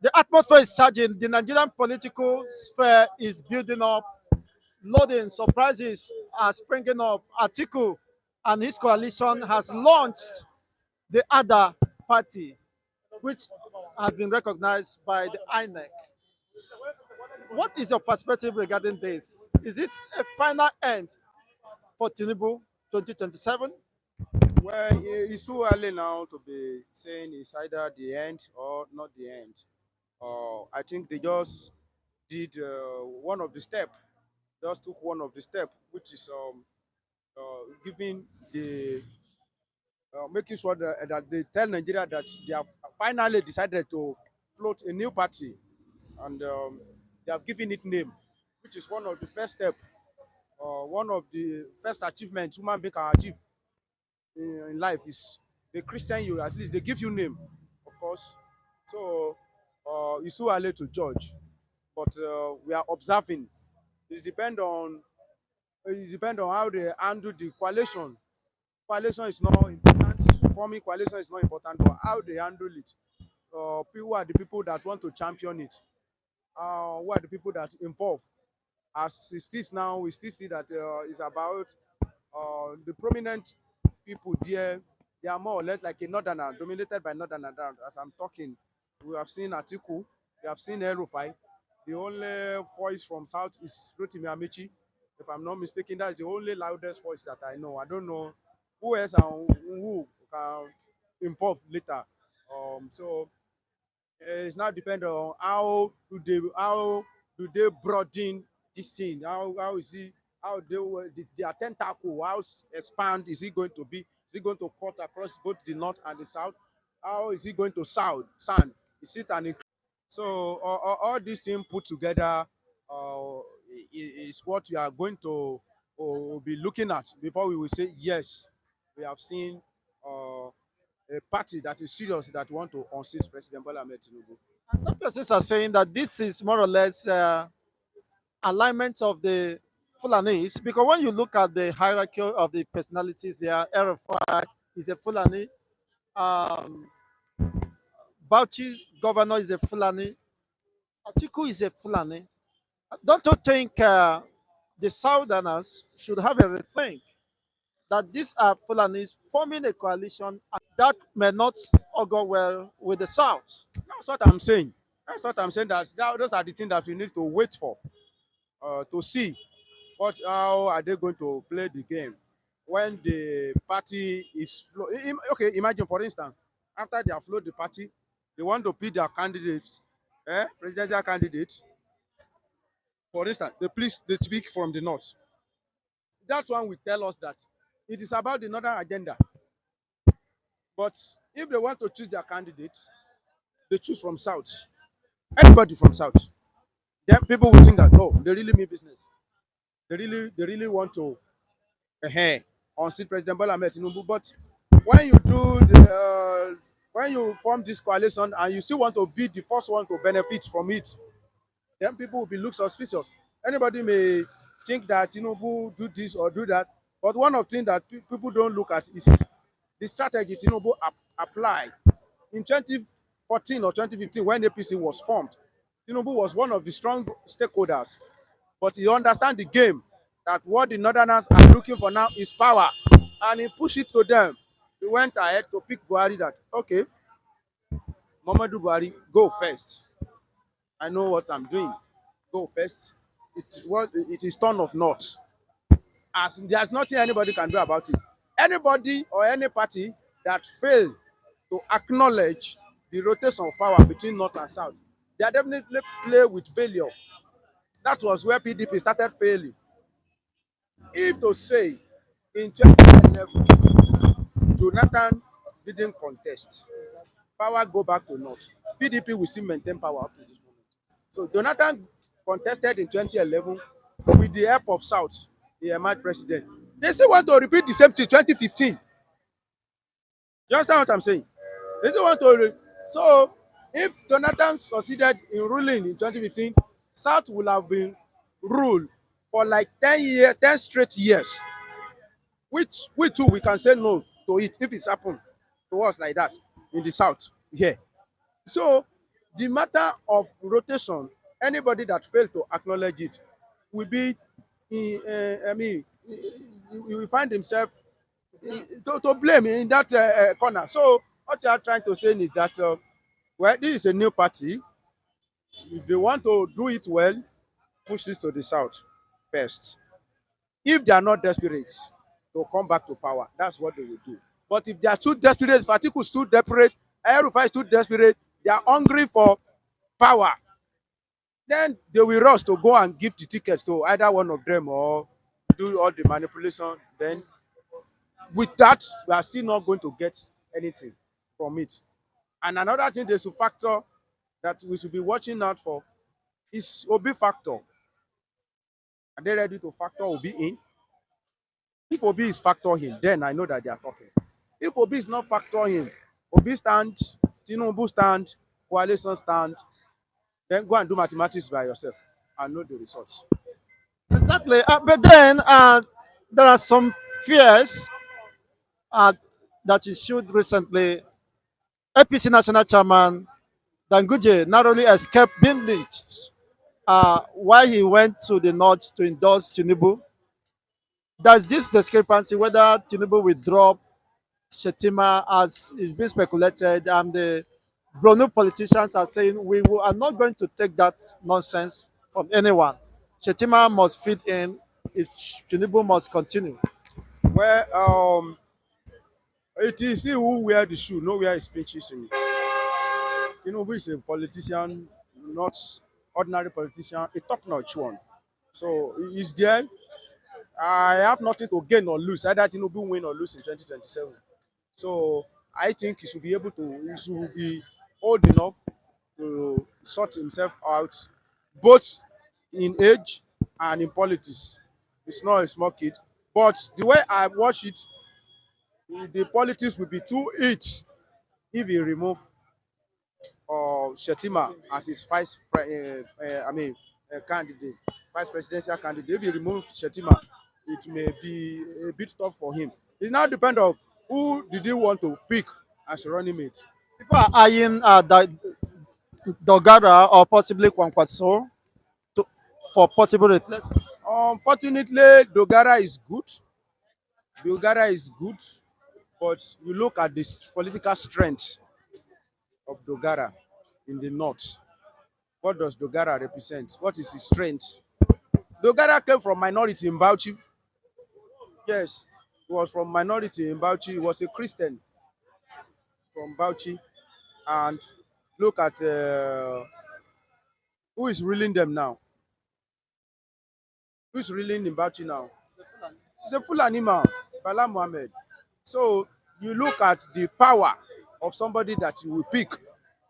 The atmosphere is charging. The Nigerian political sphere is building up. Loading surprises are springing up. Atiku and his coalition has launched the other party, which has been recognized by the INEC. What is your perspective regarding this? Is it a final end for Tinubu 2027? Well, it's too early now to be saying it's either the end or not the end. I think they just did one of the step, just took one of the step, which is giving the making sure that they tell Nigeria that they have finally decided to float a new party, and they have given it name, which is one of the first step, one of the first achievements human being can achieve in life is they Christian you, at least they give you name, of course. So it's too early to judge, but we are observing. It depend on how they handle the coalition. Coalition is not important. Forming coalition is not important, but how they handle it. Who are the people that want to champion it? Who are the people that involve? As it is now, we still see that it's about the prominent people there. They are more or less like a northerner, dominated by northerner. As I'm talking, we have seen Atiku, we have seen Erufai. The only voice from south is Rotimi Amici. If I'm not mistaken, that's the only loudest voice that I know. I don't know who else and who can involve later. So it's now depend on how do they broaden this thing. How is it? How they their tentacle? How expand is it going to be? Is it going to cut across both the north and the south? How is it going to sound? Is it an so all these things put together is what we are going to be looking at before we will say yes. We have seen a party that is serious that want to unseat President Bola Ahmed Tinubu. And some persons are saying that this is more or less alignment of the Fulanis, because when you look at the hierarchy of the personalities there, Erefai is a Fulani, um, Bauchi governor is a Fulani, Atiku is a Fulani. Don't you think the Southerners should have a rethink that these are Fulanis forming a coalition and that may not augur well with the South? That's what I'm saying. That's what I'm saying. Those are the things that we need to wait for to see how are they going to play the game when the party is okay. Imagine, for instance, after they have flowed the party, they want to pick their candidates, presidential candidates. For instance, they speak from the north. That one will tell us that it is about the northern agenda. But if they want to choose their candidates, they choose from south. Anybody from south. Then people will think that no, they really mean business. They really want to unseat President Bola Ahmed Tinubu. But when you do when you form this coalition and you still want to be the first one to benefit from it, then people will be look suspicious. Anybody may think that Tinubu do this or do that, but one of the things that people don't look at is the strategy Tinubu applied in 2014 or 2015 when APC was formed. Tinubu was one of the strong stakeholders, but he understands the game that what the northerners are looking for now is power, and he pushed it to them. He went ahead to pick Buhari that okay, Muhammadu Buhari, go first. I know what I'm doing. Go first. It is turn of not. As there's nothing anybody can do about it. Anybody or any party that fail to acknowledge the rotation of power between north and south, they are definitely play with failure. That was where PDP started failing. If to say in 2011, Jonathan didn't contest, power go back to north, PDP will still maintain power up to this moment. So Jonathan contested in 2011 with the help of South, the emerged president. They still want to repeat the same thing 2015. You understand what I'm saying? They still want to. So if Jonathan succeeded in ruling in 2015, South will have been ruled for like 10 years, 10 straight years. Which we too we can say no to it if it's happened to us like that in the South. Yeah. So The matter of rotation, anybody that fails to acknowledge it will be, I mean, he will find himself to blame in that corner. So what you are trying to say is that, well, this is a new party. If they want to do it well, push it to the south first. If they are not desperate to come back to power, that's what they will do. But if they are too desperate, if Atiku is too desperate, Erufai is too desperate, they are hungry for power, then they will rush to go and give the tickets to either one of them or do all the manipulation. Then with that, we are still not going to get anything from it. And another thing they should factor, that we should be watching out for, is Obi factor. Are they ready to factor Obi in? If Obi is factor in, then I know that they are talking. If Obi is not factor in, Obi stand, Tinubu stand, coalition stand, then go and do mathematics by yourself and know the results. Exactly. But then there are some fears uh, that issued recently. APC National Chairman Danguje narrowly escaped being lynched while he went to the north to endorse Tinubu. There's this discrepancy whether Tinubu will drop Shetima as is being speculated, and the Bronu politicians are saying are not going to take that nonsense from anyone. Shetima must fit in if Tinubu must continue. Well, it is he who wear the shoe, no wear his pinches in. Tinubu is a politician, not ordinary politician, a top-notch one. So he is there. I have nothing to gain or lose. Either Tinubu win or lose in 2027. So I think he should be old enough to sort himself out, both in age and in politics. It's not a small kid. But the way I watch it, the politics will be too rich if he remove Shetima as his candidate, vice presidential candidate. If he remove Shetima, it may be a bit tough for him. It now depends on who did he want to pick as running mate. People are eyeing Dogara or possibly Kwankwaso to, for possible replacement. Unfortunately, Dogara is good, but you look at the political strength of Dogara in the north. What does Dogara represent? What is his strength? Dogara came from minority in Bauchi. Yes, he was from minority in Bauchi. He was a Christian from Bauchi. And look at who is ruling them now. Who is ruling in Bauchi now? It's a Fulani man, Bala Mohammed. So you look at the power of somebody that you will pick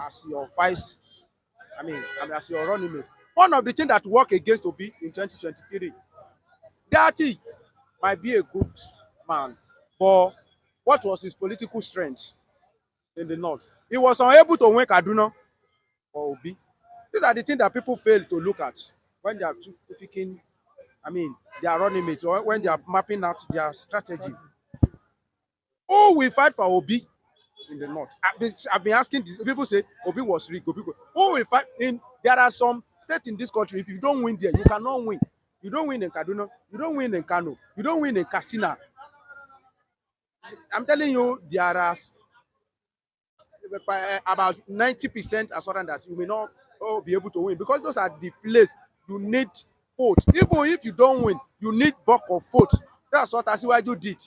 as your vice, as your running mate. One of the things that work against Obi in 2023, Daddy might be a good man, but what was his political strength in the north? He was unable to win Kaduna or Obi. These are the things that people fail to look at when they are picking, their running mates, or when they are mapping out their strategy. Who will fight for Obi in the north? I've been asking this. People say Obi was rigged. Who will fight in? There are some states in this country. If you don't win there, you cannot win. You don't win in Kaduna. You don't win in Kano. You don't win in Katsina. I'm telling you, there are about 90% assurance that you may not be able to win, because those are the place you need votes. Even if you don't win, you need bulk of votes. That's what Asiwaju did.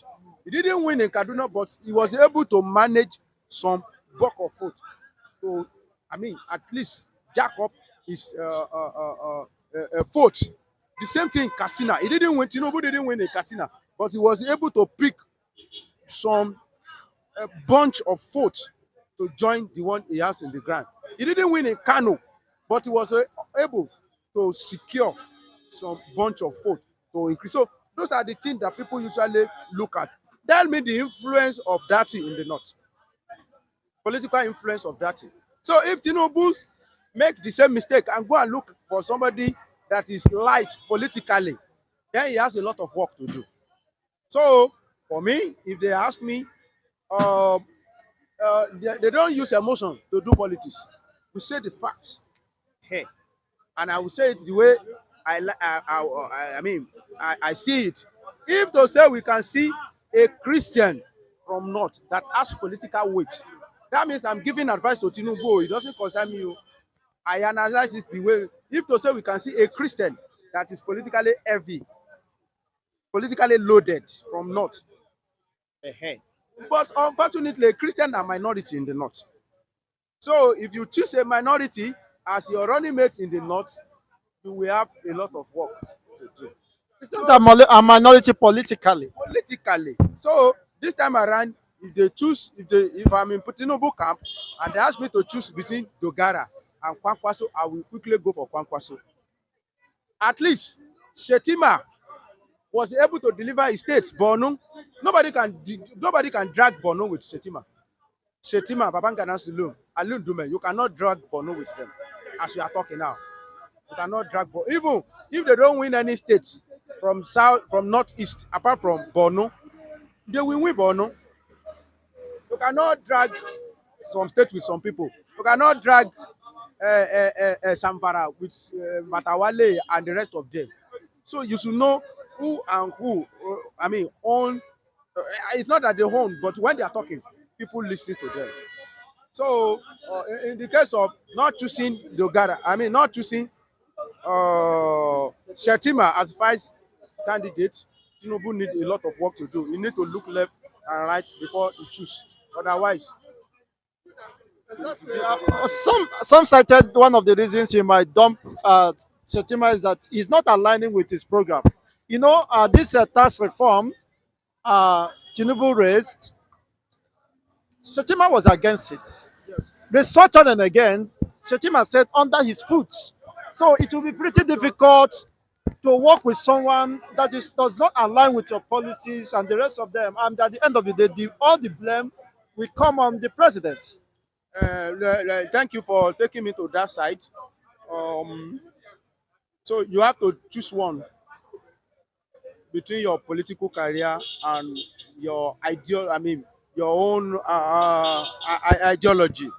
He didn't win in Kaduna, but he was able to manage some bulk of votes. So, at least jack up his vote. The same thing in Katsina. He didn't win. Tinubu didn't win in Katsina, but he was able to pick some bunch of votes to join the one he has in the ground. He didn't win in Kano, but he was able to secure some bunch of votes to increase. So those are the things that people usually look at. Tell me the influence of that thing in the north. Political influence of that thing. So if Tinubu make the same mistake and go and look for somebody that is light politically, then he has a lot of work to do. So for me, if they ask me, they don't use emotion to do politics. We say the facts. Hey, and I will say it the way I mean I see it. If to say we can see a Christian from north that has political weight, that means I'm giving advice to Tinubu. It doesn't concern me. I analyze it the way. If to say we can see a Christian that is politically heavy, politically loaded from north, but unfortunately, a Christian are minority in the north. So if you choose a minority as your running mate in the north, you will have a lot of work to do. Christians are So a minority politically. politically, so this time around, if they choose, if I'm in Tinubu camp and they ask me to choose between Dogara and Kwankwaso, I will quickly go for Kwankwaso. At least Shetima was able to deliver his state, Borno. Nobody can drag Borno with Shetima. Shetima, Babangana Silum, Alun Dume, you cannot drag Borno with them. As we are talking now, you cannot drag Borno. Even if they don't win any states from south, from northeast, apart from Borno, they will win Borno. You cannot drag some states with some people. You cannot drag Samfara with Matawale and the rest of them. So you should know who and who. Own. It's not that they own, but when they are talking, people listen to them. So in the case of not choosing Dogara, not choosing Shetima as vice candidate, Tinubu need a lot of work to do. You need to look left and right before you choose. Otherwise, Exactly. Some cited one of the reasons he might dump Shetima is that he's not aligning with his program. This tax reform Tinubu raised, Shetima was against it. Research on and again, Shetima said under his foot. So it will be pretty difficult to work with someone that does not align with your policies and the rest of them. And at the end of the day, all the blame will come on the president. thank you for taking me to that side. Um, so you have to choose one between your political career and your your own ideology.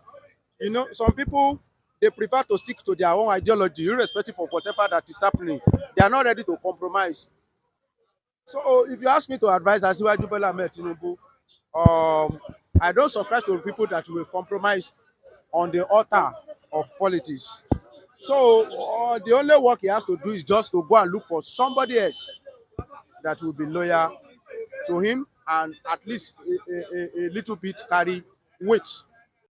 Some people, they prefer to stick to their own ideology, irrespective of whatever that is happening. They are not ready to compromise. So if you ask me to advise Asiwaju Bola Ahmed Tinubu, I don't subscribe to people that will compromise on the altar of politics. So the only work he has to do is just to go and look for somebody else that will be loyal to him and at least a little bit carry weight